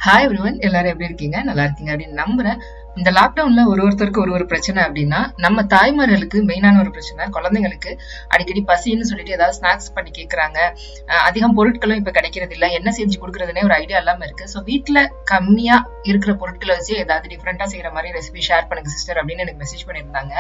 Hi everyone, எல்லாரும் எப்படி இருக்கீங்க? நல்லா இருக்கீங்க அப்படின்னு நம்புறேன். இந்த லாக்டவுன்ல ஒருத்தருக்கு ஒரு பிரச்சனை அப்படின்னா, நம்ம தாய்மார்களுக்கு மெயினான ஒரு பிரச்சனை, குழந்தைங்களுக்கு அடிக்கடி பசின்னு சொல்லிட்டு ஏதாவது ஸ்நாக்ஸ் பண்ணி கேட்கறாங்க. அதிகம் பொருட்களும் இப்ப கிடைக்கிறது இல்ல, என்ன செஞ்சு கொடுக்கறதுனே ஒரு ஐடியா இல்லாம இருக்கு. ஸோ வீட்டுல கம்மியா இருக்கிற பொருட்களை வச்சு ஏதாவது டிஃப்ரெண்டா செய்யற மாதிரி ரெசிபி ஷேர் பண்ணுங்க சிஸ்டர் அப்படின்னு எனக்கு மெசேஜ் பண்ணியிருந்தாங்க.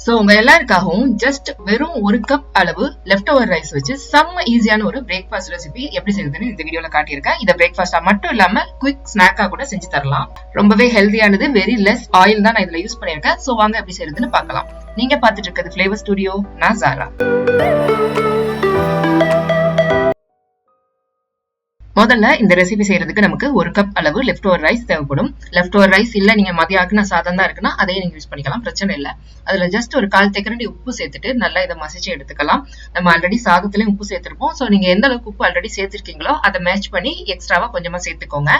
சோ உங்க எல்லாருக்காகவும் ஜஸ்ட் வெறும் 1 கப் அளவு லெஃப்ட் ஓவர் ரைஸ் வச்சு செம்ம ஈஸியான ஒரு பிரேக்ஃபாஸ்ட் ரெசிபி எப்படி செய்யுதுன்னு இந்த வீடியோல காட்டியிருக்கேன். இதை பிரேக்ஃபாஸ்டா மட்டும் இல்லாம குவிக் ஸ்நாக்கா கூட செஞ்சு தரலாம். ரொம்பவே ஹெல்தியானது, வெரி லெஸ் ஆயில் தான் நான் இதுல யூஸ் பண்ணிருக்கேன். சோ வாங்க எப்படி செய்யுதுன்னு பார்க்கலாம். நீங்க பாத்துட்டு இருக்கிறது ஃபிளேவர் ஸ்டுடியோ, நான் சாரா. முதல்ல இந்த ரெசிபி செய்யறதுக்கு நமக்கு 1 கப் அளவு லெஃப்ட் ஓவர் ரைஸ் தேவைப்படும். லெஃப்ட் ஓவர் ரைஸ் இல்ல நீங்க மதிய ஆக்குன சாதம் தான் இருக்குன்னா அதையே நீங்க யூஸ் பண்ணிக்கலாம், பிரச்சனை இல்ல. அதுல ஜஸ்ட் ஒரு 1/4 தேக்கரண்டி உப்பு சேர்த்துட்டு நல்லா இதை மசிச்சு எடுத்துக்கலாம். நம்ம ஆல்ரெடி சாதத்திலயும் உப்பு சேர்த்திருப்போம். சோ நீங்க எந்த அளவுக்கு உப்பு ஆல்ரெடி சேர்த்திருக்கீங்களோ அதை மேட்ச் பண்ணி எக்ஸ்ட்ராவா கொஞ்சமா சேர்த்துக்கோங்க.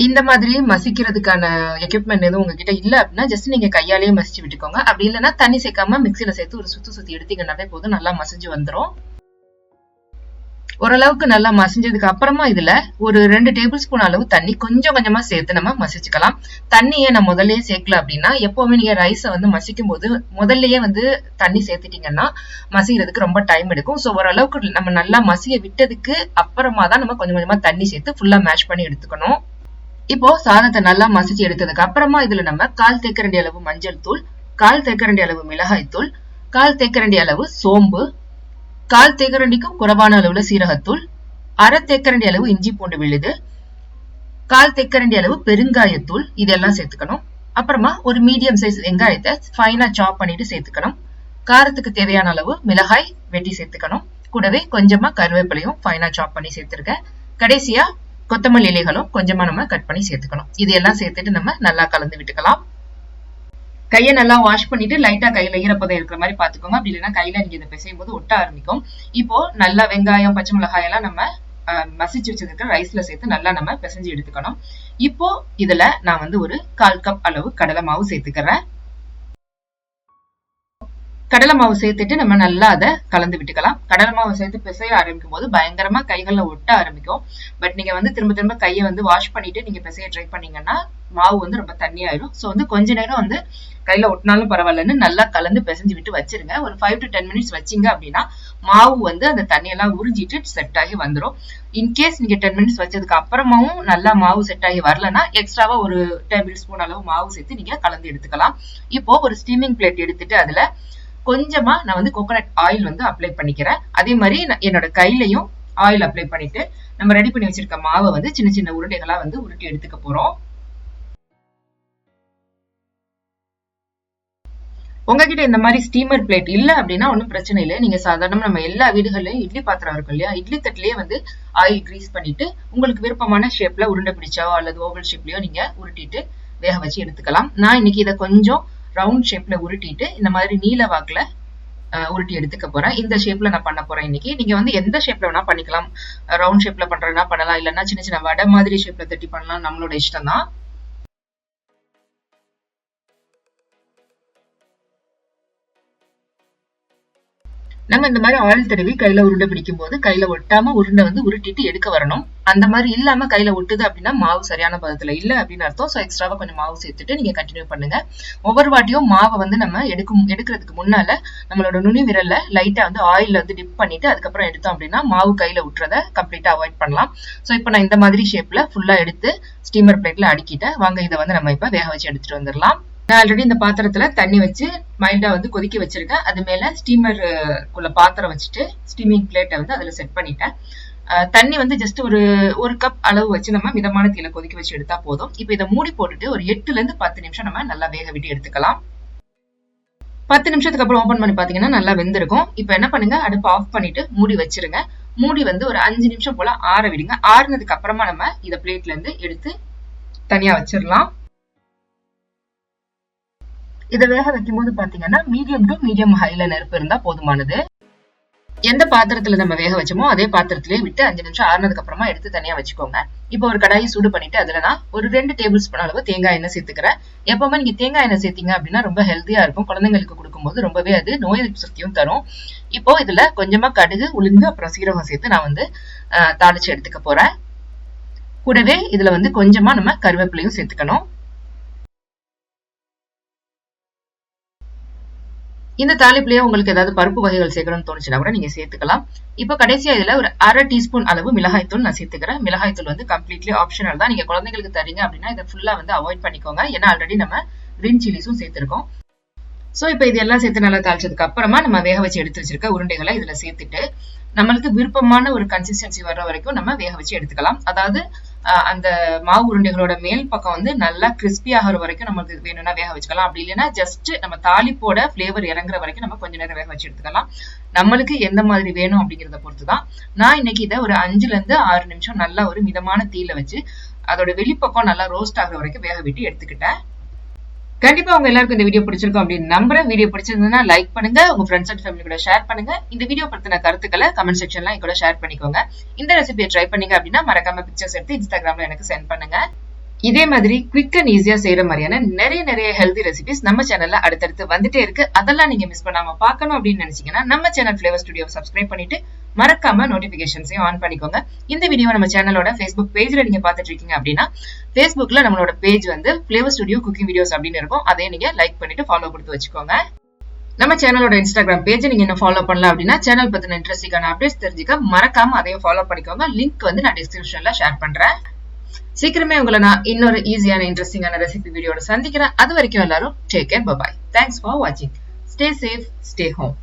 இந்த மாதிரி மசிக்கிறதுக்கான எக்யூப்மெண்ட் எதுவும் உங்ககிட்ட இல்ல அப்படின்னா ஜஸ்ட் நீங்க கையாலேயே மசிச்சு விட்டுக்கோங்க. அப்படி இல்லைன்னா தண்ணி சேர்க்காம மிக்சியில சேர்த்து ஒரு சுத்தி எடுத்தீங்கன்னாவே போதும், நல்லா மசிஞ்சு வந்துடும். ஓரளவுக்கு நல்லா மசிஞ்சதுக்கு அப்புறமா இதுல ஒரு 2 டேபிள் ஸ்பூன் அளவு தண்ணி கொஞ்சம் கொஞ்சமா சேர்த்து நம்ம மசிச்சுக்கலாம். தண்ணியை நான் முதல்லயே சேர்க்கல அப்படின்னா, எப்பவுமே நீங்க ரைஸை வந்து மசிக்கும் போது முதல்லயே வந்து தண்ணி சேர்த்துட்டீங்கன்னா மசிக்கிறதுக்கு ரொம்ப டைம் எடுக்கும். ஸோ ஓரளவுக்கு நம்ம நல்லா மசிய விட்டதுக்கு அப்புறமா தான் நம்ம கொஞ்சம் கொஞ்சமா தண்ணி சேர்த்து ஃபுல்லா மேஷ் பண்ணி எடுத்துக்கணும். இப்போ சாதத்தை நல்லா மசிச்சு எடுத்ததுக்கு அப்புறமா இதுல நம்ம 1/4 தேக்கரண்டி அளவு மஞ்சள் தூள், 1/4 தேக்கரண்டி அளவு மிளகாய் தூள், 1/4 தேக்கரண்டி அளவு சோம்பு, 1/4 தேக்கரண்டிக்கும் குறைவான அளவுல சீரகத்தூள், 1/2 தேக்கரண்டி அளவு இஞ்சி பூண்டு விழுது, 1/4 தேக்கரண்டி அளவு பெருங்காயத்தூள் இதெல்லாம் சேர்த்துக்கணும். அப்புறமா ஒரு மீடியம் சைஸ் வெங்காயத்தை ஃபைனா சாப் பண்ணிட்டு சேர்த்துக்கணும். காரத்துக்கு தேவையான அளவு மிளகாய் வெட்டி சேர்த்துக்கணும். கூடவே கொஞ்சமா கருவேப்பிலையும் ஃபைனா சாப் பண்ணி சேர்த்திருக்கேன். கடைசியா கொத்தமல்லி இலைகளும் கொஞ்சமா நம்ம கட் பண்ணி சேர்த்துக்கணும். இதெல்லாம் சேர்த்துட்டு நம்ம நல்லா கலந்து விட்டுக்கலாம். கையை நல்லா வாஷ் பண்ணிட்டு லைட்டா கையில ஈரப்பதம் இருக்கிற மாதிரி பாத்துக்கோங்க. அப்படி இல்லைன்னா கையில நீங்க இதை பிசையும் போது ஒட்ட ஆரம்பிக்கும். இப்போ நல்லா வெங்காயம், பச்சை மிளகாய் எல்லாம் நம்ம மசிச்சு வச்சிருக்க ரைஸ்ல சேர்த்து நல்லா நம்ம பிசைஞ்சு எடுத்துக்கணும். இப்போ இதுல நான் வந்து ஒரு 1/4 கப் அளவு கடலை மாவு சேர்த்துக்கிறேன். கடலை மாவு சேர்த்துட்டு நம்ம நல்லா அதை கலந்து விட்டுக்கலாம். கடலை மாவு சேர்த்து பிசைய ஆரம்பிக்கும் போது பயங்கரமா கைகள்ல ஒட்ட ஆரம்பிக்கும். பட் நீங்க வந்து திரும்ப திரும்ப கையை வந்து வாஷ் பண்ணிட்டு நீங்க பிசைய ட்ரை பண்ணீங்கன்னா மாவு வந்து ரொம்ப தண்ணியாயிடும். ஸோ வந்து கொஞ்ச நேரம் வந்து கையில ஒட்டினாலும் பரவாயில்லன்னு நல்லா கலந்து பிசைஞ்சு விட்டு வச்சிருங்க. ஒரு 5 to 10 minutes வச்சிங்க அப்படின்னா மாவு வந்து அந்த தண்ணியெல்லாம் உறிஞ்சிட்டு செட் ஆகி வந்துடும். இன்கேஸ் நீங்க 10 minutes வச்சதுக்கு அப்புறமாவும் நல்லா மாவு செட் ஆகி வரலன்னா எக்ஸ்ட்ராவா ஒரு டேபிள் ஸ்பூன் அளவு மாவு சேர்த்து நீங்க கலந்து எடுத்துக்கலாம். இப்போ ஒரு ஸ்டீமிங் பிளேட் எடுத்துட்டு அதுல கொஞ்சமா நான் வந்து கோகோனட் ஆயில் வந்து அப்ளை பண்ணிக்கிறேன். அதே மாதிரி என்னோட கையிலையும் ஆயில் அப்ளை பண்ணிட்டு நம்ம ரெடி பண்ணி வச்சிருக்க மாவை வந்து சின்ன சின்ன உருண்டைகளா வந்து உருட்டி எடுத்துக்க போறோம். உங்ககிட்ட இந்த மாதிரி ஸ்டீமர் பிளேட் இல்ல அப்படின்னா ஒன்றும் பிரச்சனை இல்லை. நீங்க சாதாரணமா நம்ம எல்லா வீடுகள்லயும் இட்லி பாத்திரம் இருக்கும் இல்லையா, இட்லி தட்டிலேயே வந்து ஆயில் கிரீஸ் பண்ணிட்டு உங்களுக்கு விருப்பமான ஷேப்ல உருண்டை பிடிச்சோ அல்லது ஓவல் ஷேப்லயோ நீங்க உருட்டிட்டு வேக வச்சு எடுத்துக்கலாம். நான் இன்னைக்கு இதை கொஞ்சம் ரவுண்ட் ஷேப்ல உருட்டிட்டு இந்த மாதிரி நீல வாக்குல உருட்டி எடுத்துக்க போறேன். இந்த ஷேப்ல நான் பண்ண போறேன் இன்னைக்கு. நீங்க வந்து எந்த ஷேப்ல வேணா பண்ணிக்கலாம். ரவுண்ட் ஷேப்ல பண்றதுனா பண்ணலாம், இல்லைன்னா சின்ன சின்ன வடை மாதிரி ஷேப்ல தட்டி பண்ணலாம், நம்மளோட இஷ்டம் தான். நம்ம இந்த மாதிரி ஆயில் தடவி கையில உருண்டை பிடிக்கும் போது கையில ஒட்டாம உருண்டை வந்து உருட்டிட்டு எடுக்க வரணும். அந்த மாதிரி இல்லாம கையில ஒட்டுது அப்படின்னா மாவு சரியான பதத்துல இல்ல அப்படின்னு அர்த்தம். ஸோ எக்ஸ்ட்ராவா கொஞ்சம் மாவு சேர்த்துட்டு நீங்க கண்டினியூ பண்ணுங்க. ஒவ்வொரு வாட்டியும் மாவை வந்து நம்ம எடுக்கிறதுக்கு முன்னால நம்மளோட நுனி விரல்ல லைட்டா வந்து ஆயில்ல வந்து டிப் பண்ணிட்டு அதுக்கப்புறம் எடுத்தோம் அப்படின்னா மாவு கையில விட்டுறத கம்ப்ளீட்டா அவாய்ட் பண்ணலாம். ஸோ இப்போ நான் இந்த மாதிரி ஷேப்ல ஃபுல்லா எடுத்து ஸ்டீமர் பிளேட்ல அடுக்கிட்டேன். வாங்க இதை வந்து நம்ம இப்ப வேக வச்சு எடுத்துட்டு வந்துடலாம். நான் ஆல்ரெடி இந்த பாத்திரத்துல தண்ணி வச்சு மைல்டா வந்து கொதிக்க வச்சிருக்கேன். அது மேல ஸ்டீமருக்குள்ள பாத்திரம் வச்சுட்டு ஸ்டீமிங் பிளேட்டை வந்து அதுல செட் பண்ணிட்டேன். தண்ணி வந்து ஜஸ்ட் ஒரு கப் அளவு வச்சு நம்ம மிதமான தீயில கொதிக்க வச்சு எடுத்தா போதும். இப்போ இதை மூடி போட்டுட்டு ஒரு 8 to 10 நிமிஷம் நம்ம நல்லா வேக விட்டு எடுத்துக்கலாம். 10 நிமிஷத்துக்கு அப்புறம் ஓபன் பண்ணி பாத்தீங்கன்னா நல்லா வெந்திருக்கும். இப்போ என்ன பண்ணுங்க, அடுப்பு ஆஃப் பண்ணிட்டு மூடி வச்சிருங்க. மூடி வந்து ஒரு 5 நிமிஷம் போல ஆற விடுங்க. ஆறுனதுக்கு அப்புறமா நம்ம இதை பிளேட்ல இருந்து எடுத்து தனியா வச்சிடலாம். இதை வேக வைக்கும் போது பாத்தீங்கன்னா மீடியம் டு மீடியம் ஹைல நெருப்பு இருந்தா போதுமானது. எந்த பாத்திரத்துல நம்ம வேக வச்சோமோ அதே பாத்திரத்திலேயே விட்டு 5 நிமிஷம் ஆறுனதுக்கு அப்புறமா எடுத்து தனியா வச்சுக்கோங்க. இப்போ ஒரு கடாயை சூடு பண்ணிட்டு அதுல நான் ஒரு 2 டேபிள் ஸ்பூன் அளவு தேங்காய் எண்ணெய் சேர்த்துக்கிறேன். எப்பவுமே நீங்க தேங்காய் எண்ணெய் சேர்த்தீங்க அப்படின்னா ரொம்ப ஹெல்த்தியா இருக்கும். குழந்தைங்களுக்கு கொடுக்கும்போது ரொம்பவே அது நோய் எதிர்ப்பு சக்தியும் தரும். இப்போ இதுல கொஞ்சமா கடுகு, உளுந்து, அப்புறம் சீரகம் சேர்த்து நான் வந்து தாளிச்சு எடுத்துக்க போறேன். கூடவே இதுல வந்து கொஞ்சமா நம்ம கருவேப்பிலையும் சேர்த்துக்கணும். இந்த தாளிப்புலயே உங்களுக்கு ஏதாவது பருப்பு வகைகள் சேர்க்கணும்னு தோணுச்சுன்னா கூட நீங்க சேர்த்துக்கலாம். இப்போ கடைசியா இதுல ஒரு 1/2 டீஸ்பூன் அளவு மிளகாய் தூள் நான் சேர்த்துக்கிறேன். மிளகாய் தூள் வந்து கம்ப்ளீட்லி ஆப்ஷனல் தான். நீங்க குழந்தைங்களுக்கு தரீங்க அப்படின்னா இதை ஃபுல்லா வந்து அவாய்ட் பண்ணிக்கோங்க. ஏன்னா ஆல்ரெடி நம்ம கிரீன் சில்லிஸும் சேர்த்திருக்கோம். சோ இப்போ இதெல்லாம் சேர்த்து நல்லா தாளிச்சதுக்கு அப்புறமா நம்ம வேக வச்சு எடுத்து வச்சிருக்க உருண்டைகளை இதுல சேர்த்துட்டு நம்மளுக்கு விருப்பமான ஒரு கன்சிஸ்டன்சி வர்ற வரைக்கும் நம்ம வேக வச்சு எடுத்துக்கலாம். அதாவது அந்த மாவு உருண்டைகளோட மேல் பக்கம் வந்து நல்லா கிறிஸ்பி ஆகிற வரைக்கும் நமக்கு வேணும்னா வேக வச்சுக்கலாம். அப்படி இல்லைன்னா ஜஸ்ட் நம்ம தாளிப்போட ஃபிளேவர் இறங்குற வரைக்கும் நம்ம கொஞ்ச நேரம் வேக வச்சு எடுத்துக்கலாம். நம்மளுக்கு எந்த மாதிரி வேணும் அப்படிங்கிறத பொறுத்து தான். நான் இன்னைக்கு இதை ஒரு 5ல இருந்து 6 நிமிஷம் நல்லா ஒரு மிதமான தீயில வச்சு அதோட வெளிப்பக்கம் நல்லா ரோஸ்ட் ஆகுற வரைக்கும் வேக விட்டு எடுத்துக்கிட்டேன். கண்டிப்பா உங்க எல்லாருக்கும் இந்த வீடியோ பிடிச்சிருக்கும் அப்படின்னு நம்புறேன். வீடியோ பிடிச்சிருந்ததுன்னா லைக் பண்ணுங்க, உங்க ஃப்ரெண்ட்ஸ் அண்ட் ஃபேமிலி கூட ஷேர் பண்ணுங்க. இந்த வீடியோ பத்தின கருத்துக்களை கமெண்ட் செக்ஷன்ல கூட ஷேர் பண்ணிக்கோங்க. இந்த ரெசிபியை ட்ரை பண்ணீங்க அப்படின்னா மறக்காம பிக்சர்ஸ் எடுத்து இன்ஸ்டாகிராம்ல எனக்கு சென்ட் பண்ணுங்க. இதே மாதிரி குவிக் அண்ட் ஈஸியா செய்யற மாதிரியான நிறைய ஹெல்தி ரெசிபிஸ் நம்ம சேனல்ல அடுத்தடுத்து வந்துட்டே இருக்கு. அதெல்லாம் நீங்க மிஸ் பண்ணாம பார்க்கணும் அப்படின்னு நினைச்சீங்கன்னா நம்ம சேனல் ஃபிளேவர் ஸ்டுடியோ சப்ஸ்கிரைப் பண்ணிட்டு மறக்காம நோட்டிபிகேஷன்ஸையும் ஆன் பண்ணிக்கோங்க. இந்த வீடியோ நம்ம சேனலோட Facebook பேஜ்ல நீங்க பாத்துட்டு இருக்கீங்க அப்படின்னா Facebookல நம்மளோட பேஜ் வந்து ஃபிளேவர் ஸ்டுடியோ குக்கிங் வீடியோஸ் அப்படின்னு இருக்கும். அதையும் நீங்க லைக் பண்ணிட்டு ஃபாலோ கொடுத்து வச்சுக்கோங்க. நம்ம சேனலோட இன்ஸ்டாகிராம் பேஜ் நீங்க என்ன ஃபாலோ பண்ணலாம் அப்படின்னா சேனல் பத்தின இன்ட்ரெஸ்டிங்கான அப்டேட்ஸ் தெரிஞ்சுக்க மறக்காம அதையும் ஃபாலோ பண்ணிக்கோங்க. லிங்க் வந்து நான் டிஸ்கிரிப்ஷன்ல ஷேர் பண்றேன். சீக்கிரமே உங்களை நான் இன்னொரு ஈஸியான இன்ட்ரெஸ்டிங்கான ரெசிபி வீடியோட சந்திக்கிறேன். அது வரைக்கும் எல்லாரும் take care, bye. Thanks for வாட்சிங். Stay safe, stay home.